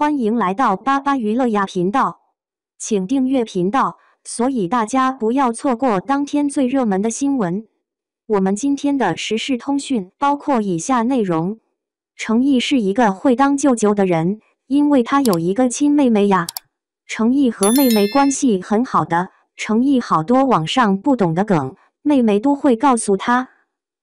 欢迎来到巴巴娱乐呀频道，请订阅频道，所以大家不要错过当天最热门的新闻。我们今天的时事通讯包括以下内容：程毅是一个会当舅舅的人，因为他有一个亲妹妹呀。程毅和妹妹关系很好的，程毅好多网上不懂的梗，妹妹都会告诉他。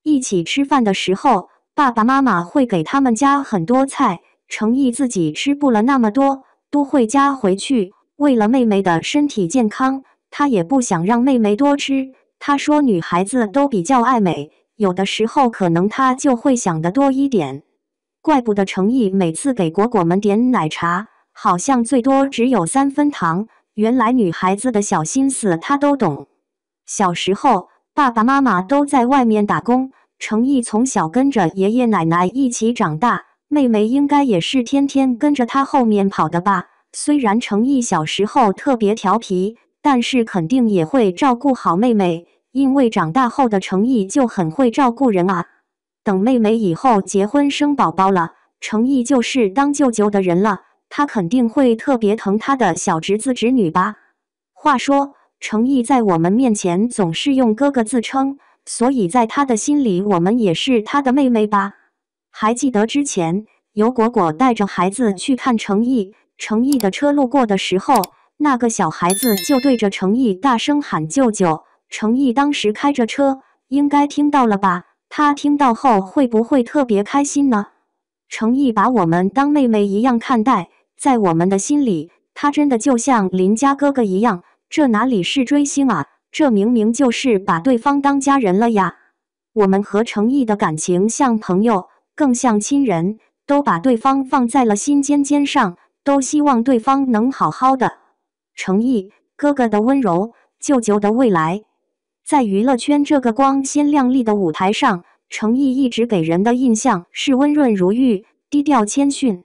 一起吃饭的时候，爸爸妈妈会给他们加很多菜，程毅自己吃不了那么多，都会加回去。为了妹妹的身体健康，他也不想让妹妹多吃。他说女孩子都比较爱美，有的时候可能他就会想得多一点。怪不得程毅每次给果果们点奶茶，好像最多只有3分糖，原来女孩子的小心思他都懂。小时候，爸爸妈妈都在外面打工，程毅从小跟着爷爷奶奶一起长大，妹妹应该也是天天跟着他后面跑的吧。虽然程毅小时候特别调皮，但是肯定也会照顾好妹妹，因为长大后的程毅就很会照顾人啊。等妹妹以后结婚生宝宝了，程毅就是当舅舅的人了，他肯定会特别疼他的小侄子侄女吧。话说，程毅在我们面前总是用哥哥自称，所以在他的心里我们也是他的妹妹吧。还记得之前有果果带着孩子去看程毅，程毅的车路过的时候，那个小孩子就对着程毅大声喊舅舅。程毅当时开着车，应该听到了吧？他听到后会不会特别开心呢？程毅把我们当妹妹一样看待，在我们的心里，他真的就像邻家哥哥一样。这哪里是追星啊，这明明就是把对方当家人了呀。我们和程毅的感情像朋友，更像亲人，都把对方放在了心尖尖上，都希望对方能好好的。程毅，哥哥的温柔，舅舅的未来。在娱乐圈这个光鲜亮丽的舞台上，程毅一直给人的印象是温润如玉，低调谦逊。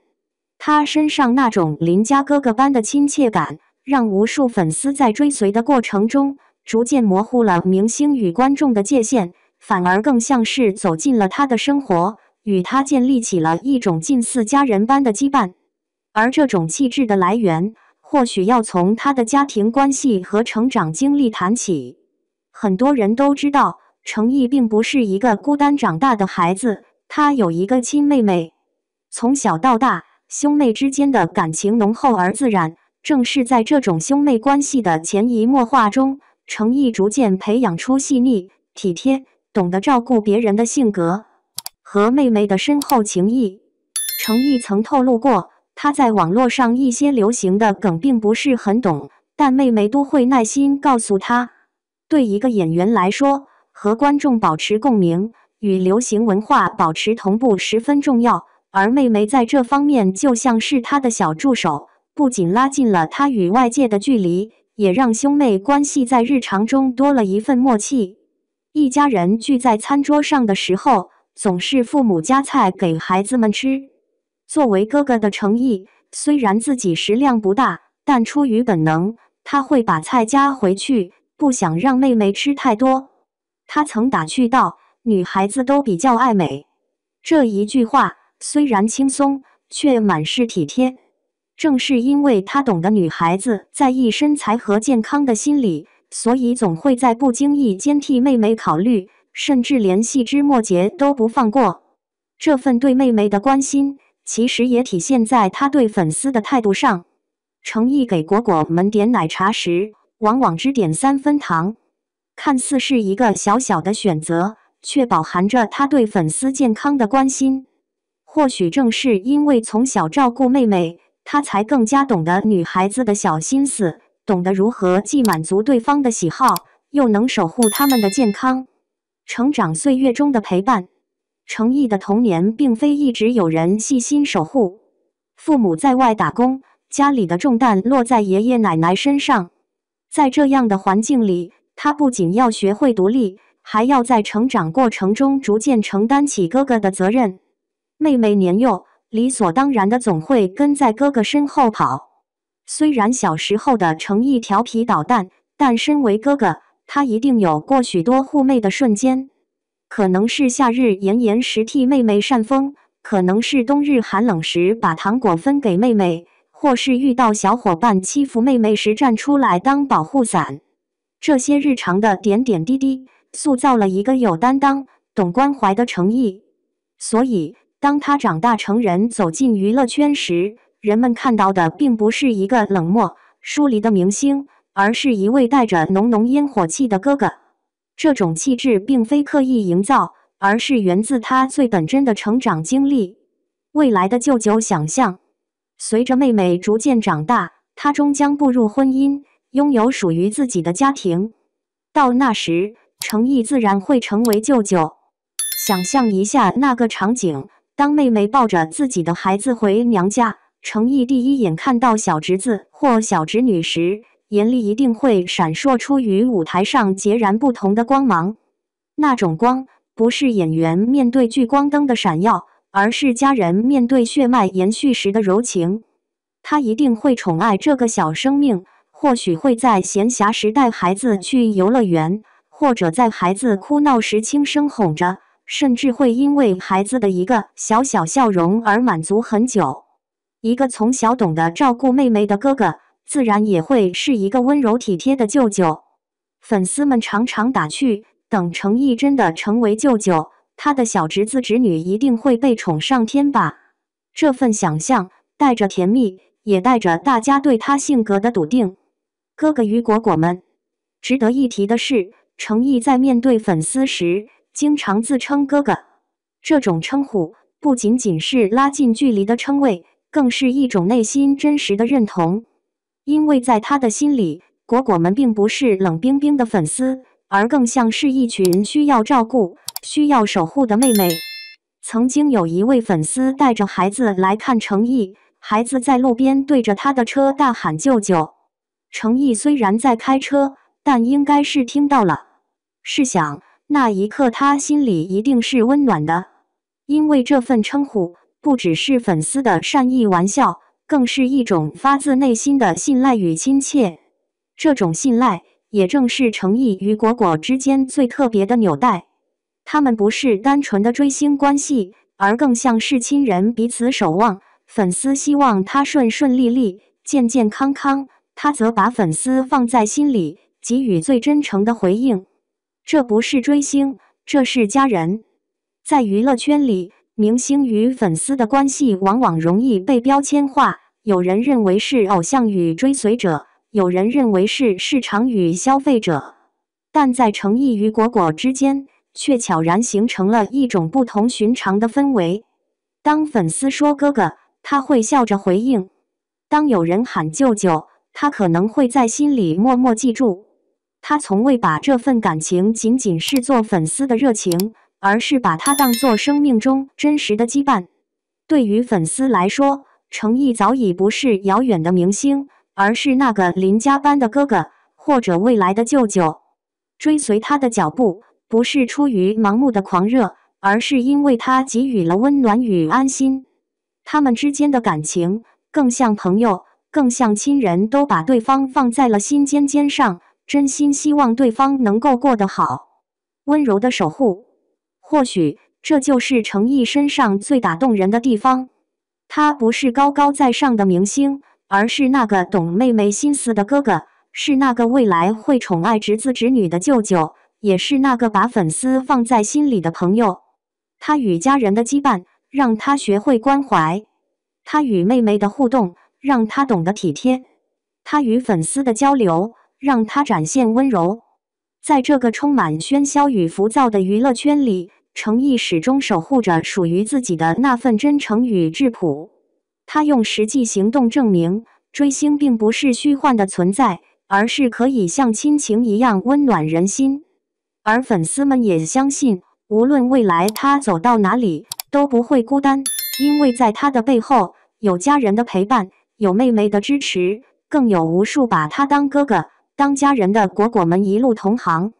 他身上那种邻家哥哥般的亲切感，让无数粉丝在追随的过程中，逐渐模糊了明星与观众的界限，反而更像是走进了他的生活，与他建立起了一种近似家人般的羁绊。而这种气质的来源，或许要从他的家庭关系和成长经历谈起。很多人都知道，程毅并不是一个孤单长大的孩子，他有一个亲妹妹。从小到大，兄妹之间的感情浓厚而自然，正是在这种兄妹关系的潜移默化中，程毅逐渐培养出细腻、体贴、懂得照顾别人的性格和妹妹的深厚情谊。程毅曾透露过，他在网络上一些流行的梗并不是很懂，但妹妹都会耐心告诉他。对一个演员来说，和观众保持共鸣，与流行文化保持同步十分重要，而妹妹在这方面就像是他的小助手，不仅拉近了他与外界的距离，也让兄妹关系在日常中多了一份默契。一家人聚在餐桌上的时候，总是父母夹菜给孩子们吃。作为哥哥的程毅，虽然自己食量不大，但出于本能，他会把菜夹回去，不想让妹妹吃太多。他曾打趣道：“女孩子都比较爱美。”这一句话虽然轻松，却满是体贴。正是因为他懂得女孩子在意身材和健康的心理，所以总会在不经意间替妹妹考虑，甚至连细枝末节都不放过。这份对妹妹的关心，其实也体现在他对粉丝的态度上。程毅给果果们点奶茶时，往往只点3分糖，看似是一个小小的选择，却饱含着他对粉丝健康的关心。或许正是因为从小照顾妹妹，他才更加懂得女孩子的小心思，懂得如何既满足对方的喜好，又能守护他们的健康。成长岁月中的陪伴，程毅的童年并非一直有人细心守护，父母在外打工，家里的重担落在爷爷奶奶身上。在这样的环境里，他不仅要学会独立，还要在成长过程中逐渐承担起哥哥的责任。妹妹年幼，理所当然的总会跟在哥哥身后跑。虽然小时候的程毅调皮捣蛋，但身为哥哥，他一定有过许多护妹的瞬间。可能是夏日炎炎时替妹妹扇风，可能是冬日寒冷时把糖果分给妹妹，或是遇到小伙伴欺负妹妹时站出来当保护伞。这些日常的点点滴滴，塑造了一个有担当、懂关怀的程毅。所以，当他长大成人走进娱乐圈时，人们看到的并不是一个冷漠疏离的明星，而是一位带着浓浓烟火气的哥哥。这种气质并非刻意营造，而是源自他最本真的成长经历。未来的舅舅想象，随着妹妹逐渐长大，他终将步入婚姻，拥有属于自己的家庭。到那时，程毅自然会成为舅舅。想象一下那个场景，当妹妹抱着自己的孩子回娘家，程毅第一眼看到小侄子或小侄女时，眼里一定会闪烁出与舞台上截然不同的光芒。那种光，不是演员面对聚光灯的闪耀，而是家人面对血脉延续时的柔情。他一定会宠爱这个小生命，或许会在闲暇时带孩子去游乐园，或者在孩子哭闹时轻声哄着，甚至会因为孩子的一个小小笑容而满足很久。一个从小懂得照顾妹妹的哥哥，自然也会是一个温柔体贴的舅舅。粉丝们常常打趣，等程毅真的成为舅舅，他的小侄子侄女一定会被宠上天吧。这份想象带着甜蜜，也带着大家对他性格的笃定。哥哥与果果们，值得一提的是，程毅在面对粉丝时，经常自称哥哥。这种称呼不仅仅是拉近距离的称谓，更是一种内心真实的认同。因为在他的心里，果果们并不是冷冰冰的粉丝，而更像是一群需要照顾、需要守护的妹妹。曾经有一位粉丝带着孩子来看程毅，孩子在路边对着他的车大喊舅舅。程毅虽然在开车，但应该是听到了。试想，那一刻他心里一定是温暖的，因为这份称呼不只是粉丝的善意玩笑，更是一种发自内心的信赖与亲切。这种信赖也正是程毅与果果之间最特别的纽带。他们不是单纯的追星关系，而更像是亲人彼此守望。粉丝希望他顺顺利利、健健康康，他则把粉丝放在心里，给予最真诚的回应。这不是追星，这是家人。在娱乐圈里，明星与粉丝的关系往往容易被标签化，有人认为是偶像与追随者，有人认为是市场与消费者。但在程毅与果果之间，却悄然形成了一种不同寻常的氛围。当粉丝说哥哥，他会笑着回应；当有人喊舅舅，他可能会在心里默默记住。他从未把这份感情仅仅视作粉丝的热情，而是把它当作生命中真实的羁绊。对于粉丝来说，程毅早已不是遥远的明星，而是那个邻家般的哥哥，或者未来的舅舅。追随他的脚步，不是出于盲目的狂热，而是因为他给予了温暖与安心。他们之间的感情更像朋友，更像亲人，都把对方放在了心尖上，真心希望对方能够过得好。温柔的守护，或许这就是程毅身上最打动人的地方。他不是高高在上的明星，而是那个懂妹妹心思的哥哥，是那个未来会宠爱侄子侄女的舅舅，也是那个把粉丝放在心里的朋友。他与家人的羁绊，让他学会关怀；他与妹妹的互动，让他懂得体贴；他与粉丝的交流，让他展现温柔。在这个充满喧嚣与浮躁的娱乐圈里，程毅始终守护着属于自己的那份真诚与质朴。他用实际行动证明，追星并不是虚幻的存在，而是可以像亲情一样温暖人心。而粉丝们也相信，无论未来他走到哪里，都不会孤单，因为在他的背后，有家人的陪伴，有妹妹的支持，更有无数把他当哥哥、当家人的果果们一路同行。